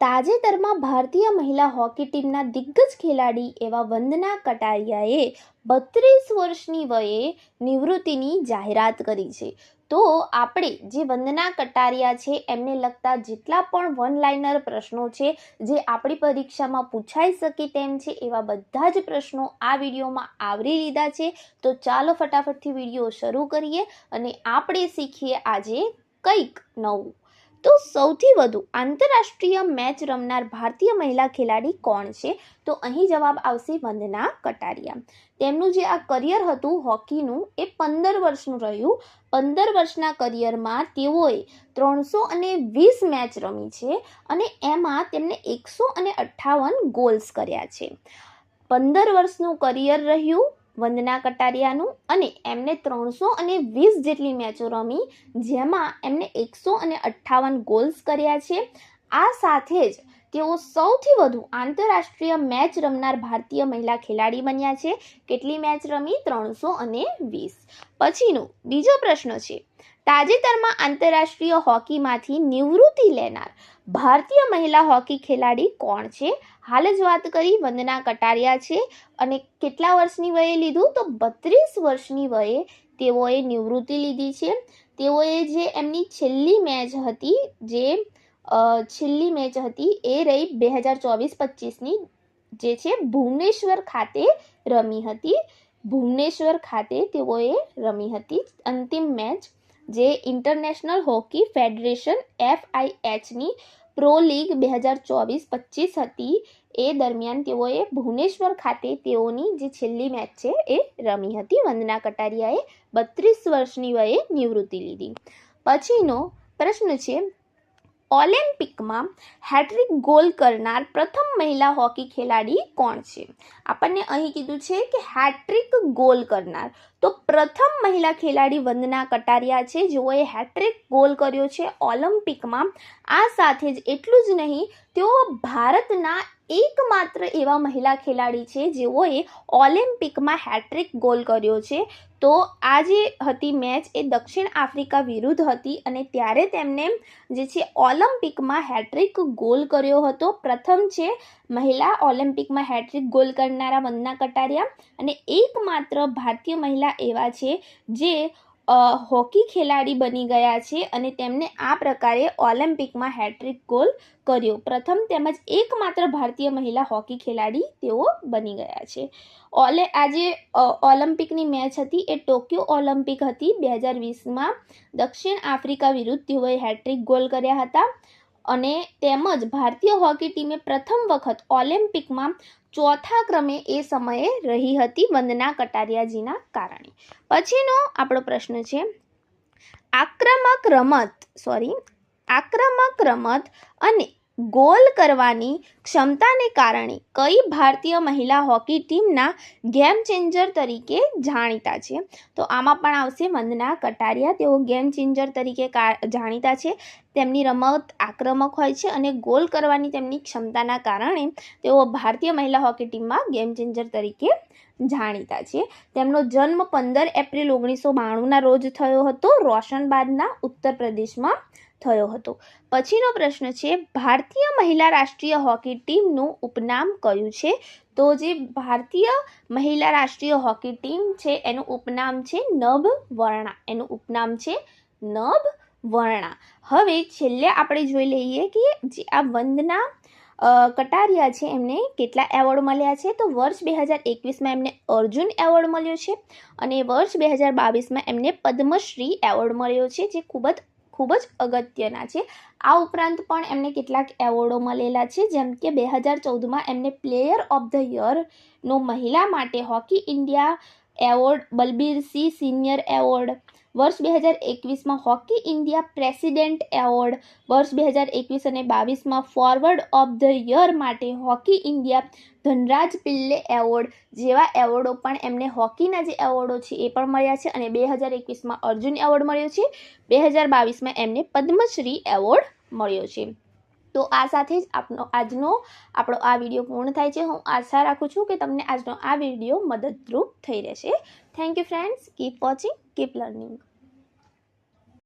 તાજેતરમાં ભારતીય મહિલા હોકી ટીમના દિગ્ગજ ખેલાડી એવા વંદના કટારિયાએ 32 વર્ષની વયે નિવૃત્તિની જાહેરાત કરી છે. તો આપણે જે વંદના કટારિયા છે એમને લગતા જેટલા પણ વન લાઇનર પ્રશ્નો છે જે આપણી પરીક્ષામાં પૂછાઈ શકે તેમ છે એવા બધા જ પ્રશ્નો આ વિડીયોમાં આવરી લીધા છે. તો ચાલો ફટાફટથી વિડીયો શરૂ કરીએ અને આપણે શીખીએ આજે કંઈક નવું. તો સૌથી વધુ આંતરરાષ્ટ્રીય મેચ રમનાર ભારતીય મહિલા ખેલાડી કોણ છે? તો અહીં જવાબ આવશે વંદના કટારિયા. તેમનું જે આ કરિયર હતું હોકીનું એ 15 વર્ષનું રહ્યું. 15 વર્ષના કરિયરમાં તેઓએ 320 મેચ રમી છે અને એમાં તેમને 158 ગોલ્સ કર્યા છે. 15 વર્ષનું કરિયર રહ્યું વંદના કટારિયાનું અને એમને 320 જેટલી મેચો રમી જેમાં એમને 158 ગોલ્સ કર્યા છે. આ સાથે જ તેઓ સૌથી વધુ આંતરરાષ્ટ્રીય મેચ રમનાર ભારતીય મહિલા ખેલાડી બન્યા છે. કેટલી મેચ રમી? 320. પછીનો બીજો પ્રશ્ન છે, તાજેતરમાં આંતરરાષ્ટ્રીય હોકીમાંથી નિવૃત્તિ લેનાર ભારતીય મહિલા હોકી ખેલાડી કોણ છે? હાલ જ વાત કરી વંદના કટારિયા છે અને કેટલા વર્ષની વયે લીધું? તો 32 વર્ષની વયે તેઓએ નિવૃત્તિ લીધી છે. તેઓએ જે એમની છેલ્લી મેચ હતી એ રહી 2024-25ની જે છે ભુવનેશ્વર ખાતે રમી હતી. ભુવનેશ્વર ખાતે તેઓએ રમી હતી અંતિમ મેચ, જે ઇન્ટરનેશનલ હોકી ફેડરેશન FIHની પ્રો લીગ 2024-25 હતી. એ દરમિયાન તેઓએ ભુવનેશ્વર ખાતે તેઓની જે છેલ્લી મેચ છે એ રમી હતી. વંદના કટારિયાએ 32 વર્ષની વયે નિવૃત્તિ લીધી. પછીનો પ્રશ્ન છે, ઓલિમ્પિકમાં હેટ્રિક ગોલ કરનાર પ્રથમ મહિલા હોકી ખેલાડી કોણ છે? આપણને અહીં કીધું છે કે હેટ્રિક ગોલ કરનાર, તો પ્રથમ મહિલા ખેલાડી વંદના કટારિયા છે જેઓએ હેટ્રિક ગોલ કર્યો છે ઓલિમ્પિકમાં. આ સાથે જ એટલું જ નહીં, તેઓ ભારતના એકમાત્ર એવા મહિલા ખેલાડી છે જેઓએ ઓલિમ્પિકમાં હેટ્રિક ગોલ કર્યો છે. તો આ જે હતી મેચ એ દક્ષિણ આફ્રિકા વિરુદ્ધ હતી અને ત્યારે તેમને જે છે ઓલિમ્પિકમાં હેટ્રિક ગોલ કર્યો હતો. પ્રથમ છે મહિલા ઓલિમ્પિકમાં હેટ્રિક ગોલ કરનારા વંદના કટારિયા અને એકમાત્ર ભારતીય મહિલા એવા છે જે હોકી ખેલાડી બની ગયા છે અને તેમને આ પ્રકારે ઓલિમ્પિકમાં હેટ્રિક ગોલ કર્યો. પ્રથમ તેમજ એકમાત્ર ભારતીય મહિલા હોકી ખેલાડી તેઓ બની ગયા છે. આજે ઓલિમ્પિકની મેચ હતી એ ટોક્યો ઓલિમ્પિક હતી 2020માં. દક્ષિણ આફ્રિકા વિરુદ્ધ તેઓએ હેટ્રિક ગોલ કર્યા હતા અને તેમજ ભારતીય હોકી ટીમે પ્રથમ વખત ઓલિમ્પિકમાં ચોથા ક્રમે એ સમયે રહી હતી વંદના કટારિયાજીના કારણે. પછીનો આપણો પ્રશ્ન છે, આક્રમક રમત અને ગોલ કરવાની ક્ષમતાને કારણે કઈ ભારતીય મહિલા હોકી ટીમના ગેમ ચેન્જર તરીકે જાણીતા છે? તો આમાં પણ આવશે વંદના કટારિયા. તેઓ ગેમ ચેન્જર તરીકે જાણીતા છે. તેમની રમત આક્રમક હોય છે અને ગોલ કરવાની તેમની ક્ષમતાના કારણે તેઓ ભારતીય મહિલા હોકી ટીમમાં ગેમ ચેન્જર તરીકે જાણીતા છે. તેમનો જન્મ 15 એપ્રિલ 1992ના રોજ થયો હતો. રોશનબાદના ઉત્તર પ્રદેશમાં થયો હતો. પછીનો પ્રશ્ન છે, ભારતીય મહિલા રાષ્ટ્રીય હોકી ટીમનું ઉપનામ કયું છે? તો જે ભારતીય મહિલા રાષ્ટ્રીય હોકી ટીમ છે એનું ઉપનામ છે નભવર્ણા. એનું ઉપનામ છે નભવર્ણા. હવે છેલ્લે આપણે જોઈ લઈએ કે જે આ વંદના કટારિયા છે એમને કેટલા એવોર્ડ મળ્યા છે? તો વર્ષ 2021માં એમને અર્જુન એવોર્ડ મળ્યો છે અને વર્ષ 2022માં એમને પદ્મશ્રી એવોર્ડ મળ્યો છે, જે ખૂબ જ અગત્યના છે. આ ઉપરાંત પણ એમને કેટલાક એવોર્ડો મળેલા છે, જેમ કે 2014માં એમને પ્લેયર ઓફ ધ યરનો મહિલા માટે hockey India award, બલબીરસિંહ senior award, વર્ષ 2021માં હોકી ઇન્ડિયા પ્રેસિડેન્ટ એવોર્ડ, વર્ષ 2021 અને 22માં ફોરવર્ડ ઓફ ધ યર માટે હોકી ઇન્ડિયા ધનરાજ પિલ્લે એવોર્ડ જેવા એવોર્ડો પણ એમને હોકીના જે એવોર્ડો છે એ પણ મળ્યા છે અને 2021માં અર્જુન એવોર્ડ મળ્યો છે. 2022માં એમને પદ્મશ્રી એવોર્ડ મળ્યો છે. તો આ સાથે જ આપણો આ વિડીયો પૂર્ણ થાય છે. હું આશા રાખું છું કે તમને આજનો આ વિડીયો મદદરૂપ થઈ રહેશે. Thank you friends. Keep watching, keep learning.